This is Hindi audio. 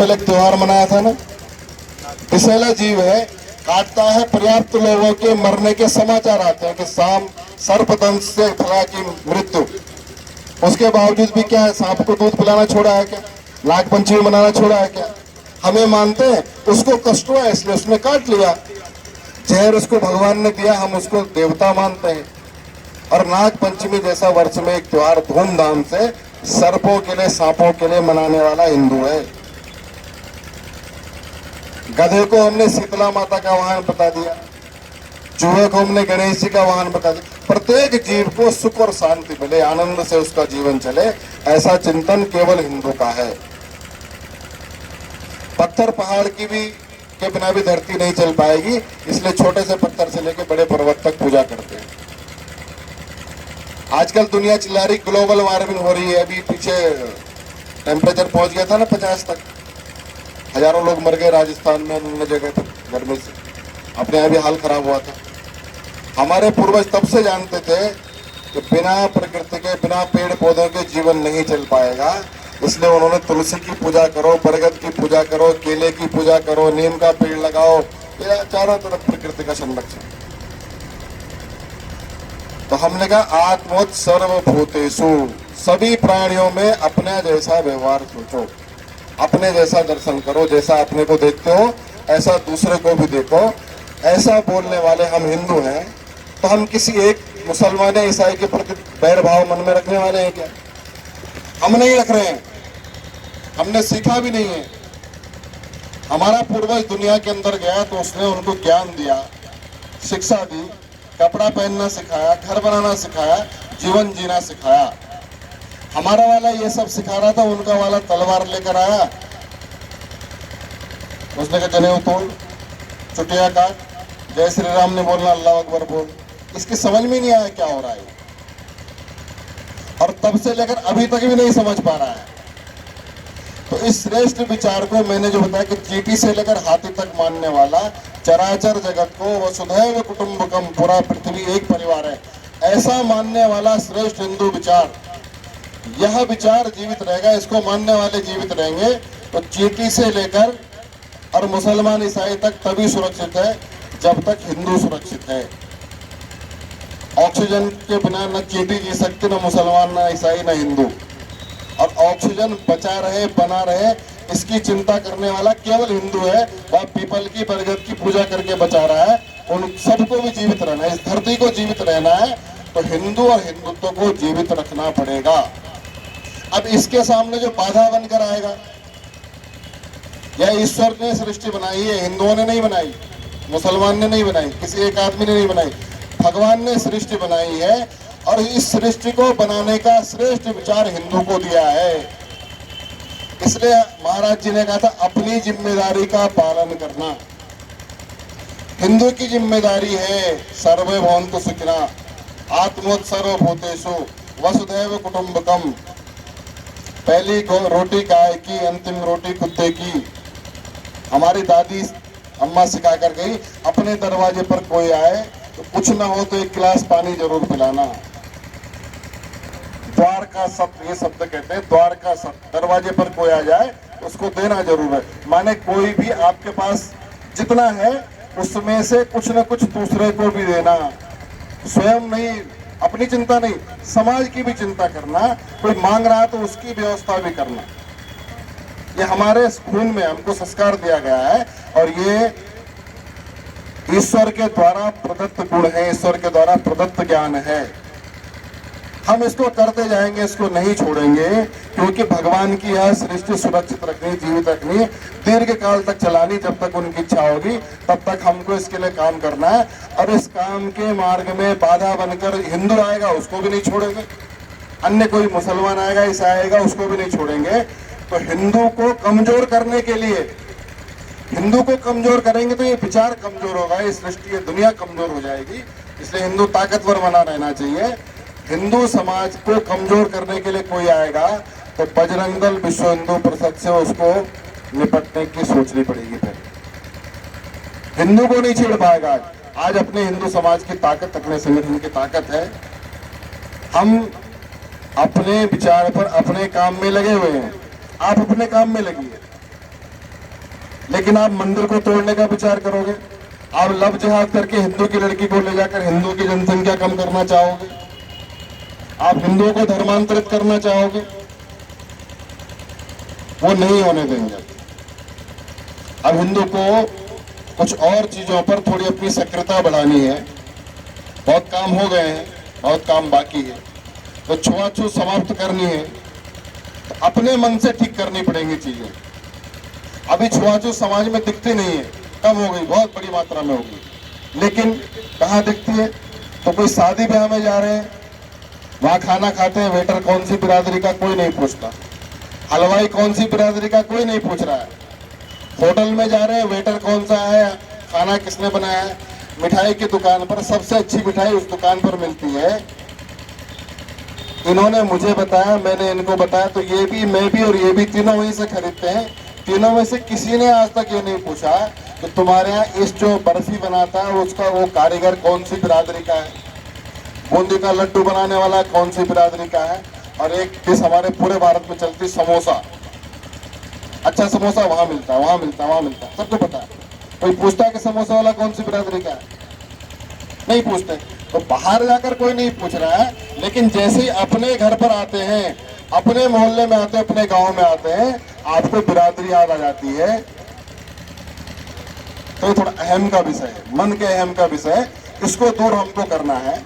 पहले एक त्योहार मनाया था ना, विषैला जीव है, काटता है, पर्याप्त लोगों के मरने के समाचार आते हैं कि शाम सर्पदंश से फला की मृत्यु। उसके बावजूद भी क्या है, सांप को दूध पिलाना छोड़ा है क्या, नाग पंचमी मनाना छोड़ा है क्या? हमें मानते हैं उसको कष्ट हुआ इसलिए उसने काट लिया, जहर उसको भगवान ने दिया, हम उसको देवता मानते हैं। और नाग पंचमी जैसा वर्ष में एक त्योहार धूमधाम से सर्पों के लिए, सांपों के लिए मनाने वाला हिंदू है। गधे को हमने शीतला माता का वाहन बता दिया, चूहे को हमने गणेश जी का वाहन बता दिया। प्रत्येक जीव को सुख और शांति मिले, आनंद से उसका जीवन चले, ऐसा चिंतन केवल हिंदू का है। पत्थर पहाड़ की भी के बिना भी धरती नहीं चल पाएगी, इसलिए छोटे से पत्थर से लेकर बड़े पर्वत तक पूजा करते हैं। आजकल दुनिया चिल्ला रही ग्लोबल वार्मिंग हो रही है, अभी पीछे टेम्परेचर पहुंच गया था ना 50 तक, हजारों लोग मर गए राजस्थान में, अन्य जगह पर गर्मी से, अपने यहाँ भी हाल खराब हुआ था। हमारे पूर्वज तब से जानते थे कि बिना प्रकृति के, बिना पेड़ पौधों के जीवन नहीं चल पाएगा, इसलिए उन्होंने तुलसी की पूजा करो, बरगद की पूजा करो, केले की पूजा करो, नीम का पेड़ लगाओ, ये चारों तरफ प्रकृति का संरक्षण। तो हमने कहा आत्मोत सर्वभूतेषु, सभी प्राणियों में अपने जैसा व्यवहार सोचो, अपने जैसा दर्शन करो, जैसा अपने को देखते हो ऐसा दूसरे को भी देखो। ऐसा बोलने वाले हम हिंदू हैं, तो हम किसी एक मुसलमान या ईसाई के प्रति बैर भाव मन में रखने वाले हैं क्या? हम नहीं रख रहे हैं, हमने सीखा भी नहीं है। हमारा पूर्वज दुनिया के अंदर गया तो उसने उनको ज्ञान दिया, शिक्षा दी, कपड़ा पहनना सिखाया, घर बनाना सिखाया, जीवन जीना सिखाया। हमारा वाला ये सब सिखा रहा था, उनका वाला तलवार लेकर आया, उसने कहा जनेऊ तोड़, चुटिया काट, जय श्री राम ने बोलना, अल्लाह अकबर बोल। इसकी समझ में नहीं आया क्या हो रहा है, और तब से लेकर अभी तक भी नहीं समझ पा रहा है। तो इस श्रेष्ठ विचार को मैंने जो बताया कि चींटी से लेकर हाथी तक मानने वाला, चराचर जगत को वसुधैव कुटुंबकम, पूरा पृथ्वी एक परिवार है, ऐसा मानने वाला श्रेष्ठ हिंदू विचार, यह विचार जीवित रहेगा, इसको मानने वाले जीवित रहेंगे। तो चींटी से लेकर और मुसलमान ईसाई तक तभी सुरक्षित है जब तक हिंदू सुरक्षित है। ऑक्सीजन के बिना न चींटी जी सकती, न मुसलमान, न ईसाई, न हिंदू। और ऑक्सीजन बचा रहे, बना रहे, इसकी चिंता करने वाला केवल हिंदू है। वह पीपल की, बरगद की पूजा करके बचा रहा है। उन सबको भी जीवित रहना है, इस धरती को जीवित रहना है, तो हिंदू और हिंदुत्व को जीवित रखना पड़ेगा। अब इसके सामने जो बाधा बनकर आएगा, यह ईश्वर ने सृष्टि बनाई है, हिंदुओं ने नहीं बनाई, मुसलमान ने नहीं बनाई, किसी एक आदमी ने नहीं बनाई, भगवान ने सृष्टि बनाई है। और इस सृष्टि को बनाने का श्रेष्ठ विचार हिंदू को दिया है। इसलिए महाराज जी ने कहा था अपनी जिम्मेदारी का पालन करना। हिंदू की जिम्मेदारी है सर्वे भवन्तु सुखिना, आत्मोत सर्वभूतेषु वसुधैव कुटुंबकम। पहली रोटी गाय की, अंतिम रोटी कुत्ते की। हमारी दादी अम्मा सिखा कर गई, अपने दरवाजे पर कोई आए तो कुछ ना हो तो एक गिलास पानी जरूर पिलाना। द्वार का सत्य, ये शब्द कहते हैं, द्वार का सत्य, दरवाजे पर कोई आ जाए उसको देना जरूर है। माने कोई भी आपके पास जितना है उसमें से कुछ न कुछ दूसरे को भी देना। स्वयं नहीं, अपनी चिंता नहीं, समाज की भी चिंता करना। कोई मांग रहा तो उसकी व्यवस्था भी करना। ये हमारे खून में हमको संस्कार दिया गया है, और ये ईश्वर के द्वारा प्रदत्त गुण है, ईश्वर के द्वारा प्रदत्त ज्ञान है। हम इसको करते जाएंगे, इसको नहीं छोड़ेंगे, क्योंकि भगवान की यह सृष्टि सुरक्षित रखनी, जीवित रखनी, दीर्घ काल तक चलानी। जब तक उनकी इच्छा होगी तब तक हमको इसके लिए काम करना है। और इस काम के मार्ग में बाधा बनकर हिंदू आएगा उसको भी नहीं छोड़ेंगे, अन्य कोई मुसलमान आएगा, ईसाई आएगा, उसको भी नहीं छोड़ेंगे। तो हिंदू को कमजोर करने के लिए, हिंदू को कमजोर करेंगे तो ये विचार कमजोर होगा, ये सृष्टि, ये दुनिया कमजोर हो जाएगी। इसलिए हिंदू ताकतवर बना रहना चाहिए। हिंदू समाज को कमजोर करने के लिए कोई आएगा तो बजरंग दल, विश्व हिंदू परिषद से उसको निपटने की सोचनी पड़ेगी। फिर हिंदू को नहीं छेड़ पाएगा। आज अपने हिंदू समाज की ताकत, अपने संगठन की ताकत है। हम अपने विचार पर अपने काम में लगे हुए हैं, आप अपने काम में लगिए। लेकिन आप मंदिर को तोड़ने का विचार करोगे, आप लव जिहाद करके हिंदू की लड़की को ले जाकर हिंदू की जनसंख्या कम करना चाहोगे, आप हिंदुओं को धर्मांतरित करना चाहोगे, वो नहीं होने देंगे। अब हिंदू को कुछ और चीजों पर थोड़ी अपनी सक्रियता बढ़ानी है। बहुत काम हो गए हैं, बहुत काम बाकी है। तो छुआछूत समाप्त करनी है तो अपने मन से ठीक करनी पड़ेंगी चीजें। अभी छुआछूत समाज में दिखती नहीं है, कम हो गई, बहुत बड़ी मात्रा में होगी, लेकिन कहाँ दिखती है? तो कोई शादी ब्याह में जा रहे हैं, वहां खाना खाते हैं, वेटर कौन सी बिरादरी का, कोई नहीं पूछता। हलवाई कौन सी बिरादरी का, कोई नहीं पूछ रहा है। होटल में जा रहे हैं, वेटर कौन सा है, खाना किसने बनाया है। मिठाई की दुकान पर सबसे अच्छी मिठाई उस दुकान पर मिलती है। इन्होंने मुझे बताया, मैंने इनको बताया, तो ये भी, मैं भी और ये भी तीनों वहीं से खरीदते हैं। तीनों में से किसी ने आज तक ये नहीं पूछा कि तुम्हारे यहाँ इस जो बर्फी बनाता है उसका वो कारीगर कौन सी बिरादरी का है, बूंदी का लड्डू बनाने वाला कौन सी बिरादरी का है। और एक डिश हमारे पूरे भारत में चलती, समोसा, अच्छा समोसा वहां मिलता है, वहां मिलता है, वहां मिलता है, सबको पता है। कोई पूछता है कि समोसा वाला कौन सी बिरादरी का है? नहीं पूछते। तो बाहर जाकर कोई नहीं पूछ रहा है, लेकिन जैसे ही अपने घर पर आते हैं, अपने मोहल्ले में आते हैं, अपने गांव में आते हैं, आपको बिरादरी याद आ जाती है। तो थोड़ा अहम का विषय है, मन के अहम का विषय है, इसको दूर हमको करना है।